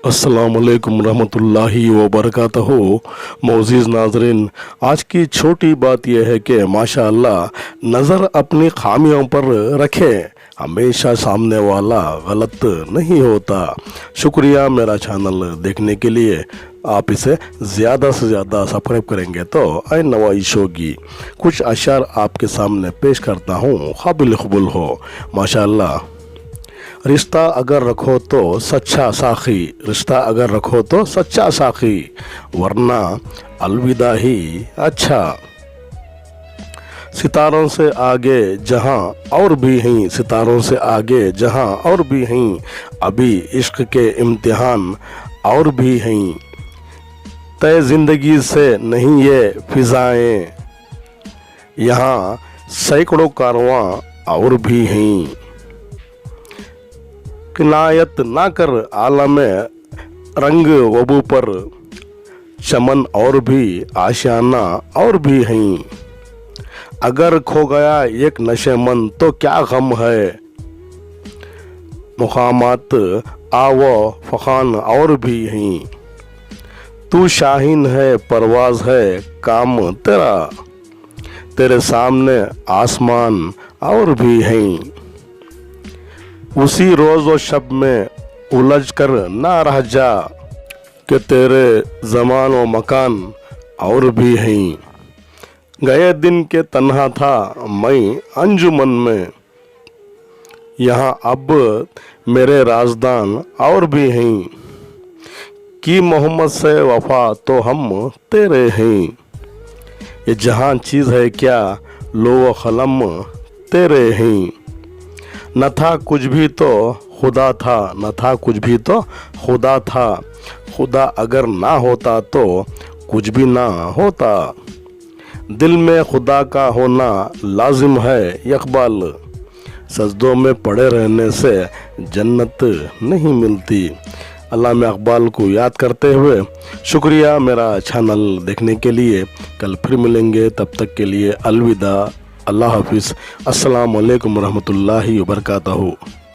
अस्सलामुअलैकुम रहमतुल्लाहि व बरकातहू। मोअज़्ज़िज़ नाज़रीन, आज की छोटी बात यह है कि माशाअल्लाह नज़र अपनी खामियों पर रखें, हमेशा सामने वाला गलत नहीं होता। शुक्रिया मेरा चैनल देखने के लिए। आप इसे ज़्यादा से ज़्यादा सब्सक्राइब करेंगे तो आए नवाइश होगी। कुछ अशार आपके सामने पेश करता हूँ, काबिल क़बूल हो। माशाअल्लाह। रिश्ता अगर रखो तो सच्चा साखी, रिश्ता अगर रखो तो सच्चा साखी, वरना अलविदा ही अच्छा। सितारों से आगे जहां और भी हैं, सितारों से आगे जहां और भी हैं, अभी इश्क के इम्तिहान और भी हैं। तय ज़िंदगी से नहीं ये फ़िज़ाएं, यहाँ सैकड़ों कारवां और भी हैं। किनायत ना कर आलम रंग वबू पर, चमन और भी आशियाना और भी हैं। अगर खो गया एक नशे मन तो क्या गम है, मुकामात आवो फ़खान और भी हैं। तू शाहीन है परवाज़ है काम तेरा, तेरे सामने आसमान और भी हैं। उसी रोज़ व शब में उलझ कर ना रह जा, कि तेरे ज़मान व मकान और भी हैं। गए दिन के तन्हा था मैं अंजुमन में, यहाँ अब मेरे राज़दान और भी हैं। कि मोहम्मद से वफ़ा तो हम तेरे हैं, ये जहां चीज़ है क्या लो व क़लम तेरे हैं। न था कुछ भी तो खुदा था, न था कुछ भी तो खुदा था, खुदा अगर ना होता तो कुछ भी ना होता। दिल में खुदा का होना लाजिम है इक़बाल, सजदों में पड़े रहने से जन्नत नहीं मिलती। अल्लामा इक़बाल को याद करते हुए शुक्रिया मेरा चैनल देखने के लिए। कल फिर मिलेंगे, तब तक के लिए अलविदा, अल्लाह हाफिज़। अस्सलामु अलैकुम रहमतुल्लाहि व बरकातहू।